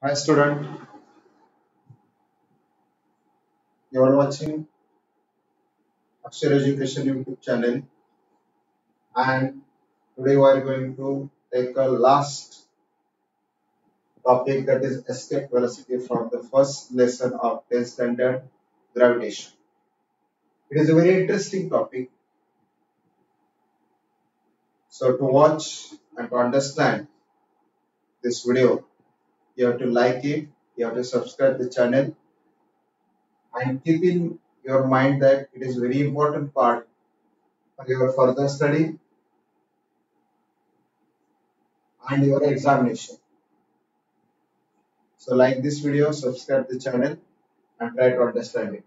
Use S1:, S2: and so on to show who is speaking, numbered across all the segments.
S1: Hi student, you are watching Akshar Education YouTube channel, and today we are going to take a last topic, that is escape velocity, from the first lesson of 10th standard gravitation. It is a very interesting topic, so to watch and to understand this video you have to like it, you have to subscribe the channel, and keep in your mind that it is very important part for your further study and your examination. So like this video, subscribe the channel and try to understand it.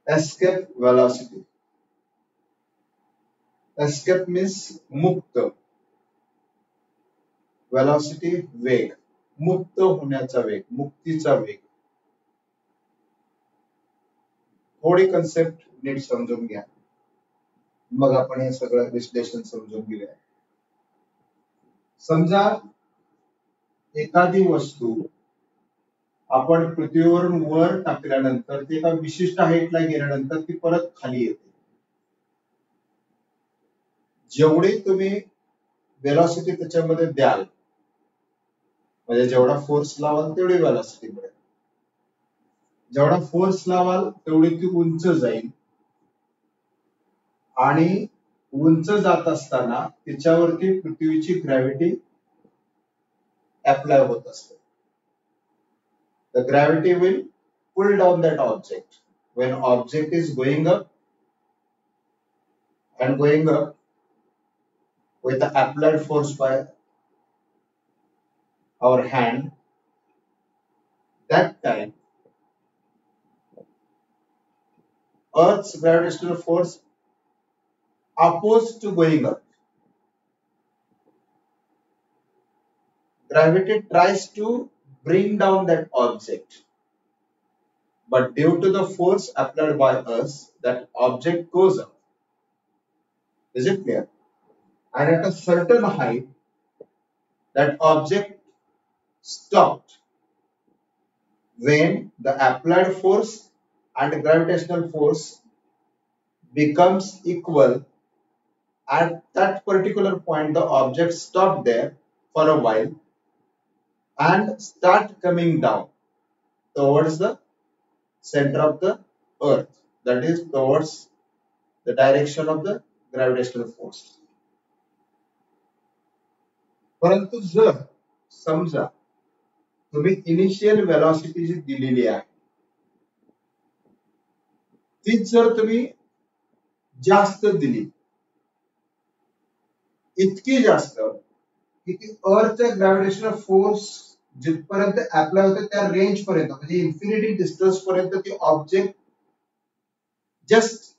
S1: Escape velocity. Escape means मुक्त. Velocity वेग. मुक्त होण्याचा वेग, मुक्तीचा वेग. थोडी concept NEET समजून घ्या. मग आपण हे सगळं विश्लेषण समजून घेऊया. समजा एखादी वस्तू आपण पृथ्वीवरून वर टाकल्यानंतर ती एका विशिष्ट हाईटला गेल्यानंतर ती परत खाली येते. जेवढी तुम्ही वेलॉसिटी त्याच्यामध्ये द्याल, म्हणजे जेवढा फोर्स लावाल तेवढी वेलॉसिटी मिळेल. जेवढा फोर्स लावाल तेवढी ती उंच जाईल, आणि उंच जात असताना तिच्यावरती पृथ्वीची ग्रॅव्हिटी अप्लाय होत असते. The gravity will pull down that object. When object is going up and going up with the applied force by our hand, that time Earth's gravitational force opposed to going up. Gravity tries to bring down that object, but due to the force applied by us, that object goes up. Is it clear? And at a certain height, that object stopped when the applied force and gravitational force becomes equal. At that particular point, the object stopped there for a while and start coming down towards the center of the earth, that is towards the direction of the gravitational force. परंतु जर समजा तुम्ही initial velocity जी दिलेली आहे तीच जर तुम्ही जास्त दिली, इतकी जास्त की ती अर्थच्या ग्रॅव्हिटेशनल फोर्स जिथपर्यंत अप्लाय होते त्या रेंज पर्यंत, म्हणजे इन्फिनिटी डिस्टन्स पर्यंत ती ऑब्जेक्ट जस्ट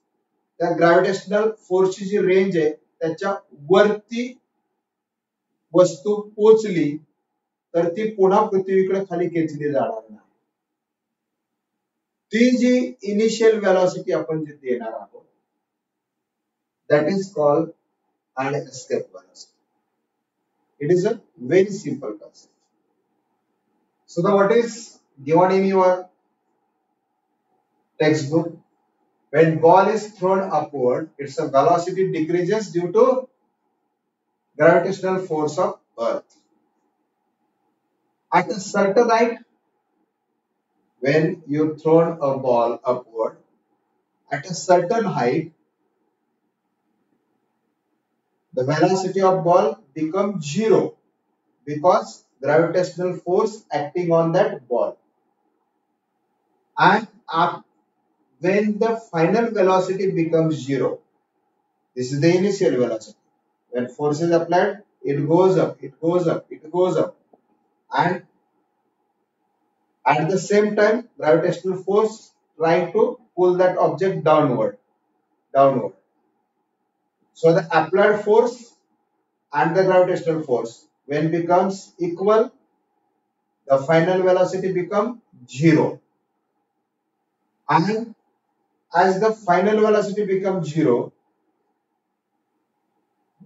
S1: त्या ग्रॅव्हिटेशनल फोर्सची जी रेंज आहे त्याच्या वरती वस्तू पोचली, तर ती पुन्हा पृथ्वीकडे खाली खेचली जाणार नाही. ती जी इनिशियल वेलॉसिटी आपण जी देणार आहोत, that is called an escape velocity. It is a very simple concept. So the what is given in your textbook, when ball is thrown upward, its velocity decreases due to gravitational force of earth. At a certain height, when you thrown a ball upward, at a certain height, the velocity of ball becomes zero because gravitational force acting on that ball. And when the final velocity becomes zero, this is the initial velocity. When force is applied, it goes up, it goes up, it goes up, and at the same time, gravitational force trying to pull that object downward. So the applied force and the gravitational force, when becomes equal, the final velocity becomes zero. And as the final velocity becomes zero,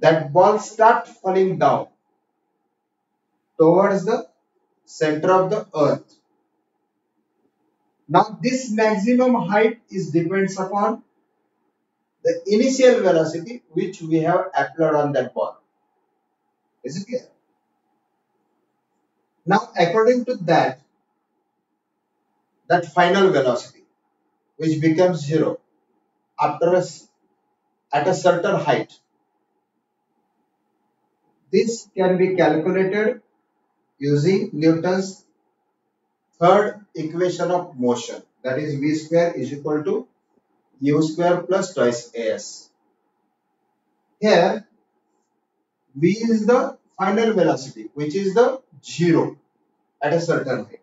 S1: that ball starts falling down towards the center of the earth. Now this maximum height is depends upon the initial velocity which we have applied on that ball. Is it clear? Now according to that, that final velocity which becomes zero after at a certain height, this can be calculated using Newton's third equation of motion, that is v square is equal to u square plus twice as. Here v is the final velocity which is the zero at a certain height,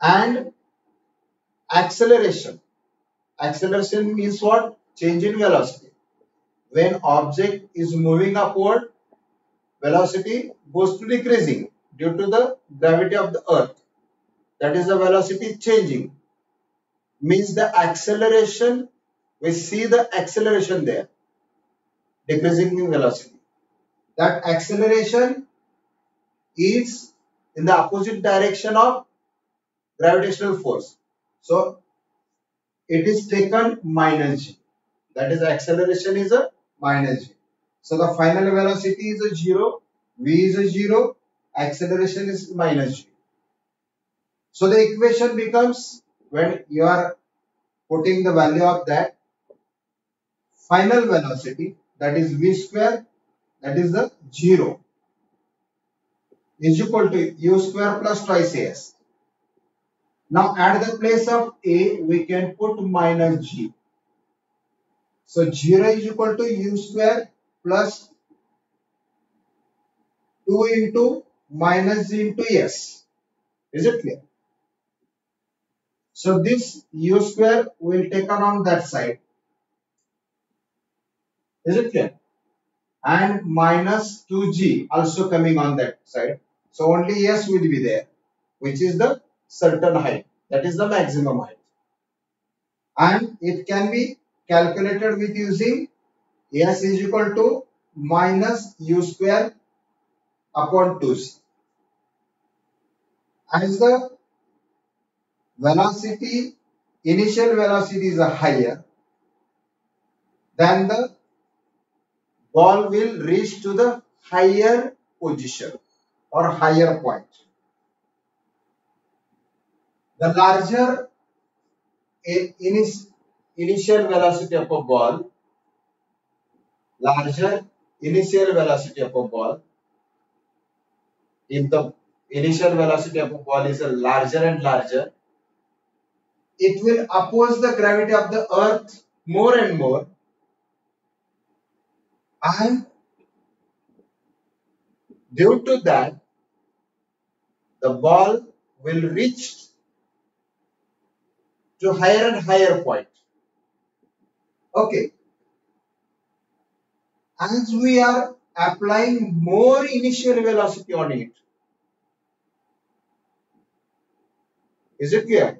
S1: and acceleration. Acceleration means what? Change in velocity. When object is moving upward, velocity goes to decreasing due to the gravity of the earth. That is the velocity changing. Means the acceleration, we see the acceleration there, decreasing in velocity. That acceleration is in the opposite direction of gravitational force. So it is taken minus g. That is acceleration is a minus g. So the final velocity is a 0, v is a 0, acceleration is minus g. So the equation becomes, when you are putting the value of that final velocity, that is v square, that is the 0, is equal to u square plus twice as. Now at the place of a, we can put minus g. So 0 is equal to u square plus 2 into minus g into s. Is it clear? So this u square will take on that side. Is it clear? And minus 2g also coming on that side. So only s will be there, which is the certain height. That is the maximum height. And it can be calculated with using s is equal to minus u square upon 2c. As the velocity, initial velocity is higher, then the ball will reach to the higher position or higher point. The larger initial velocity of a ball, larger initial velocity of a ball, if the initial velocity of a ball is larger and larger, it will oppose the gravity of the earth more and more, and due to that the ball will reach to higher and higher point. Okay, as we are applying more initial velocity on it, is it clear?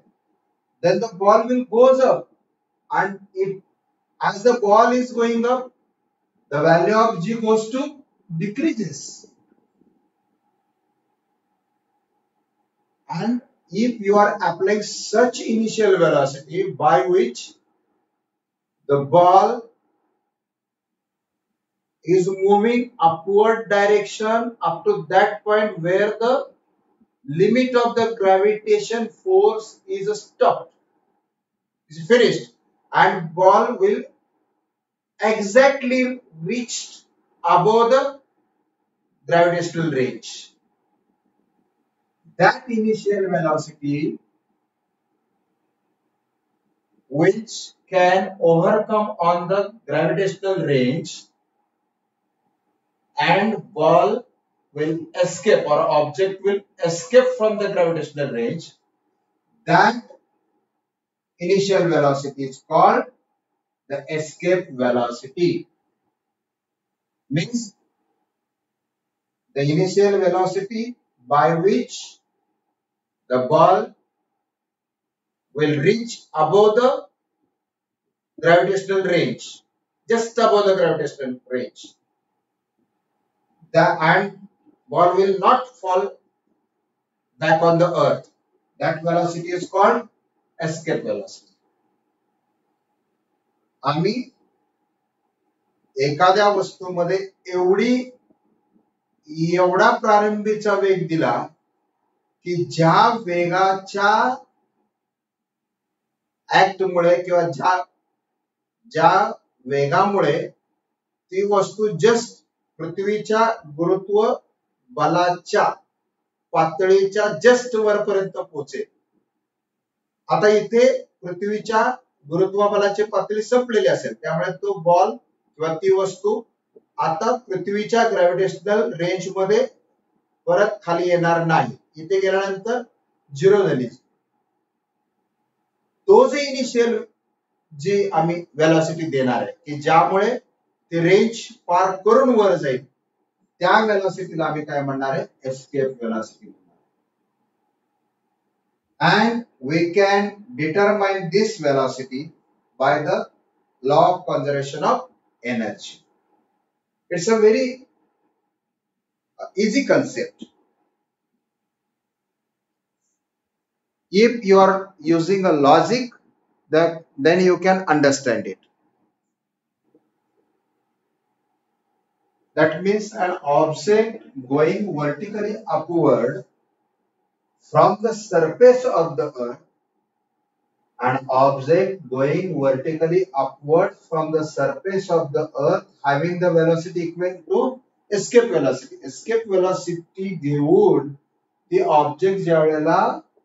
S1: Then the ball will goes up, and as the ball is going up, the value of g goes to decreases. And if you are applying such initial velocity by which the ball is moving upward direction up to that point where the limit of the gravitation force is stopped, is finished, and ball will exactly reach above the gravitational range. That initial velocity which can overcome on the gravitational range, and ball will escape or object will escape from the gravitational range, that initial velocity is called the escape velocity. Means the initial velocity by which the ball will reach above the gravitational range, just above the gravitational range. And ball will not fall back on the earth. That velocity is called escape velocity. आम्ही एखाद्या वस्तूमध्ये एवढा प्रारंभीचा वेग दिला की ज्या वेगाच्या ऍक्टमुळे किंवा ज्या वेगामुळे ती वस्तू जस्ट पृथ्वीच्या गुरुत्व बलाच्या पातळीच्या जस्ट वरपर्यंत पोहोचेल. आता इथे पृथ्वीच्या गुरुत्वबलाची पातळी संपलेली असेल, त्यामुळे तो बॉल किंवा ती वस्तू आता पृथ्वीच्या ग्रॅव्हिटेशनल रेंज मध्ये परत खाली येणार नाही. इथे गेल्यानंतर झिरो झाली. तो जे इनिशियल जी आम्ही वेलॉसिटी देणार आहे की ज्यामुळे ते रेंज पार करून वर जाईल, त्या वेलॉसिटीला आम्ही काय म्हणणार आहे, escape velocity. And we can determine this velocity by the law of conservation of energy. It's a very easy concept. If you are using a logic, then you can understand it. That means an object going vertically upward from the surface of the earth, an object going vertically upward from the surface of the earth having the velocity equal to escape velocity. Escape velocity घेऊन ती object ज्या वेळेला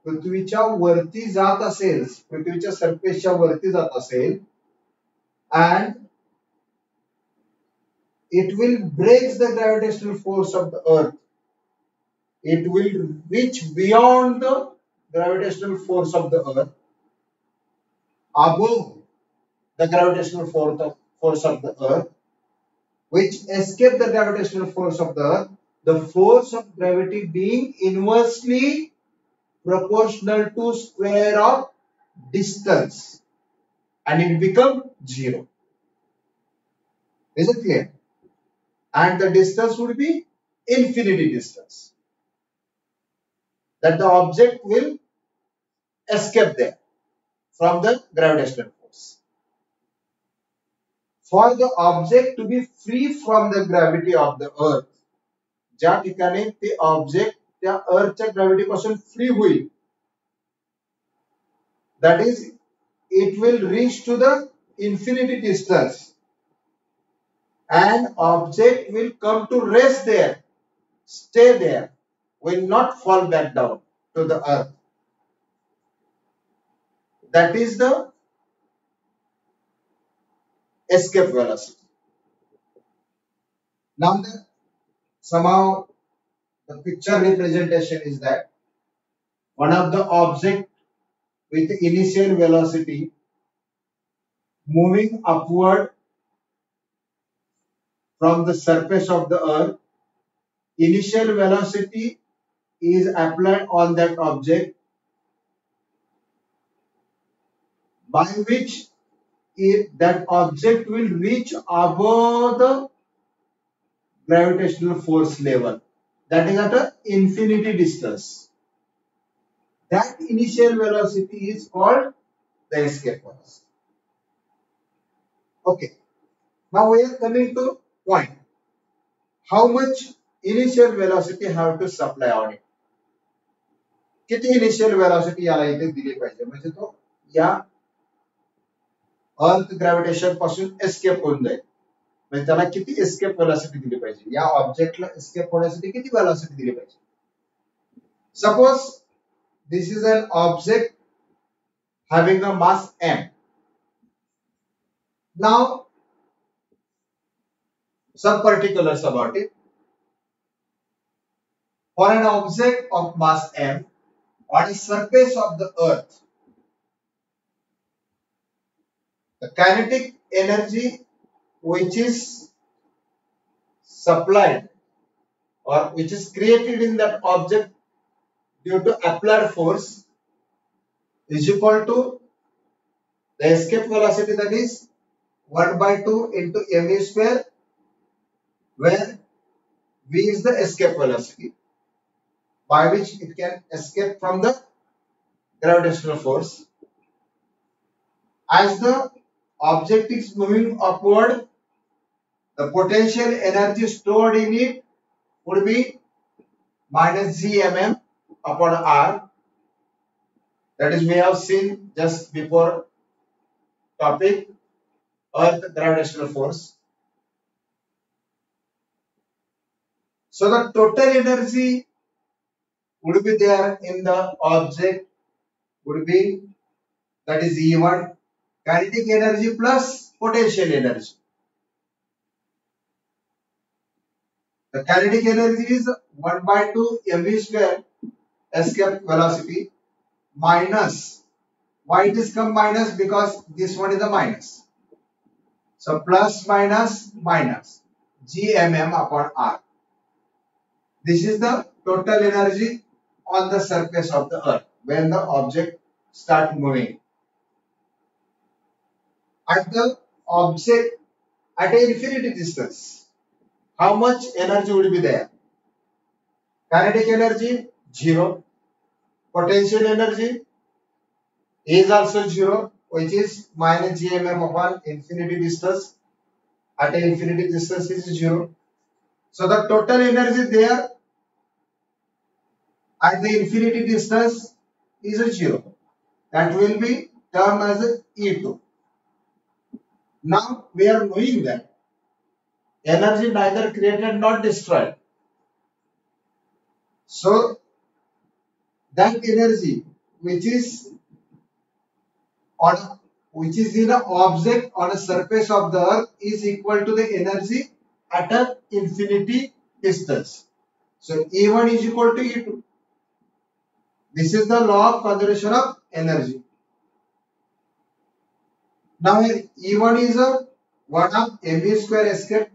S1: पृथ्वीच्या वरती जात असेल, पृथ्वीच्या सरफेसच्या वरती जात असेल, and it will break the gravitational force of the earth. It will reach beyond the gravitational force of the earth, above the gravitational force of the earth, which escape the gravitational force of the earth, the force of gravity being inversely proportional to square of distance, and it become zero. Is it clear? And the distance would be infinity distance, that the object will escape there from the gravitational force. For the object to be free from the gravity of the earth, ज्या ठिकाणी ते object त्या अर्थच्या gravity पासून free होईल, that is, it will reach to the infinity distance and object will come to rest there, stay there, will not fall back down to the earth. That is the escape velocity. Now somehow the picture representation is that one of the object with initial velocity moving upward from the surface of the earth, initial velocity is applied on that object by which that object will reach above the gravitational force level, that is at an infinity distance. That initial velocity is called the escape velocity. Okay, now we are coming to point. How much initial velocity have to supply on it? किती initial velocity याला इथे दिली पाहिजे म्हणजे तो या अर्थ gravitation पासून escape होऊन जाईल. म्हणजे त्याला किती एस्केप वेलॉसिटी दिली पाहिजे, या ऑब्जेक्टला एस्केप होण्यासाठी किती वेलॉसिटी दिली पाहिजे. Suppose this is an object having a mass m. Now some particulars about it. For an object of mass m on the surface of the earth, the kinetic energy which is supplied or which is created in that object due to applied force is equal to the escape velocity, that is 1/2 into mv square, where v is the escape velocity, by which it can escape from the gravitational force. As the object is moving upward, the potential energy stored in it would be minus gmm upon r. That is, we have seen just before topic, Earth gravitational force. So the total energy would be there in the object would be, that is E1, kinetic energy plus potential energy. The kinetic energy is 1 by 2 mv square escape velocity minus, why it is come minus, because this one is the minus. So plus minus minus gmm upon r. This is the total energy on the surface of the earth when the object start moving. At the object at an infinity distance, how much energy would be there? Kinetic energy 0, potential energy is also 0, which is minus gmm upon infinity distance. At an infinity distance is 0. So the total energy there at the infinity distance is a 0. That will be termed as a E2. Now we are knowing that energy neither created nor destroyed. So that energy which is on, which is in an object on a surface of the earth is equal to the energy at an infinity distance. So E1 is equal to E2. This is the law of conservation of energy. Now E1 is a 1 of mv square escape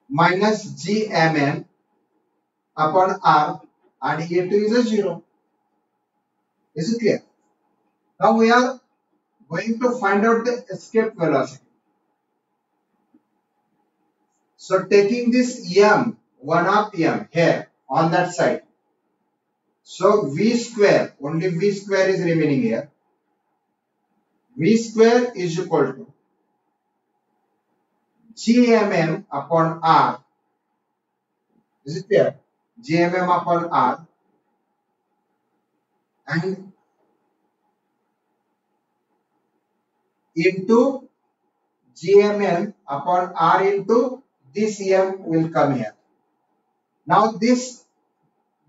S1: minus gmm upon r, and E2 is a 0. Is it clear? Now we are going to find out the escape velocity. So taking this m, 1 half m here on that side. So v square, only v square is remaining here. V square is equal to gmm upon r. Is it clear? Gmm upon r, and into gmm upon r into this m will come here. Now this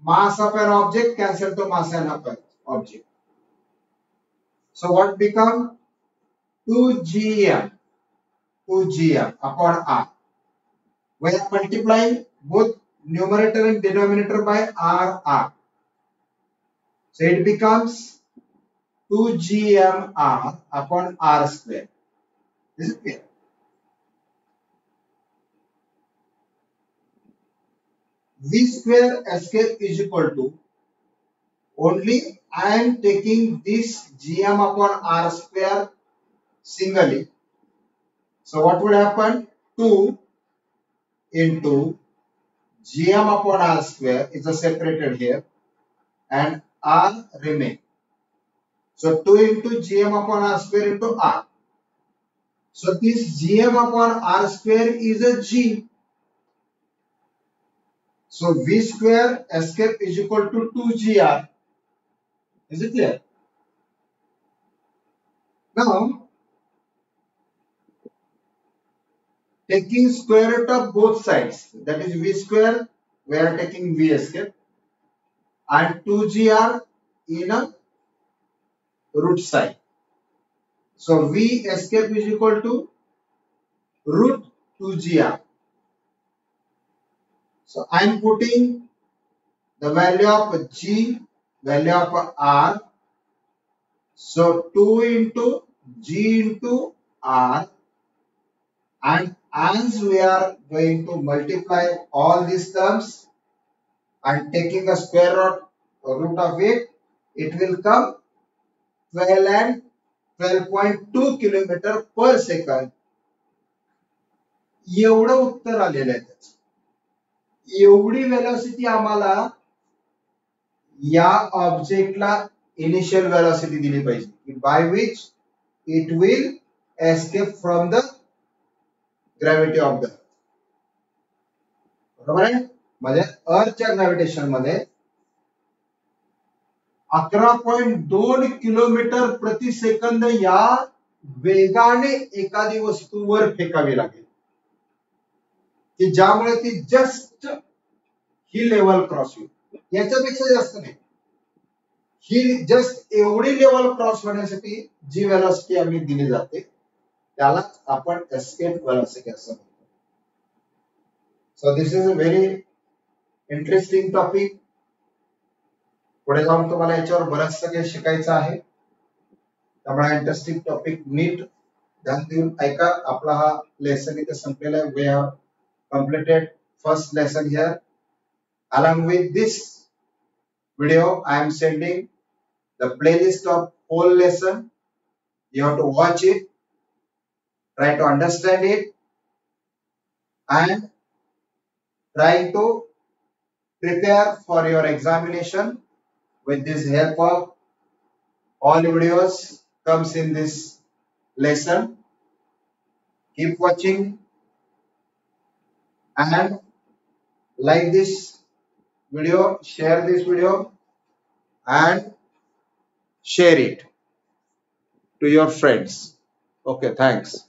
S1: mass of an object cancel to mass of an object. So what become 2gm upon r. We are multiplying both numerator and denominator by r. So it becomes 2gmr upon r square. Is it clear? V square escape is equal to, only I am taking this gm upon r square singly. So what would happen? 2 into gm upon r square is separated here and r remain. So 2 into gm upon r square into r. So this gm upon r square is a g. So v square escape is equal to 2gr. Is it clear? Now taking square root of both sides, that is v square, we are taking v escape, and 2gr in a root side. So v escape is equal to root 2gr. So I am putting the value of g, value of r. So 2 into g into r, and as we are going to multiply all these terms and taking the square root of it, it will come 12 and 12.2 kilometer per second. एवढं उत्तर आलेलं आहे त्याचं. एवढी velocity आम्हाला या ऑब्जेक्टला initial velocity दिली पाहिजे by which it will escape from the gravity of the, बरोबर आहे. म्हणजे अर्थच्या ग्रॅव्हिटेशन मध्ये 11.2 किलोमीटर प्रति सेकंद या वेगाने एखादी वस्तूवर फेकावी लागेल की ज्यामुळे ती जस्ट ही लेवल क्रॉस होईल, याच्यापेक्षा जास्त नाही. ही जस्ट एवढी लेवल क्रॉस होण्यासाठी जी वेलॉसिटी आम्ही दिली जाते त्यालाच आपण एस्केप वेलॉसिटी असं म्हणतो. So this is a very interesting topic. पुढे जाऊन तुम्हाला याच्यावर बरंचसं काही शिकायचं आहे, त्यामुळे इंटरेस्टिंग टॉपिक नीट ध्यान देऊन ऐका. आपला हा लेसन इथे संपलेला आहे. We have completed first lesson here. Along with this video, I am sending the playlist of whole lesson. You have to watch it, try to understand it, and try to prepare for your examination with this help of all videos comes in this lesson. Keep watching and like this video, share this video and share it to your friends. Okay, thanks.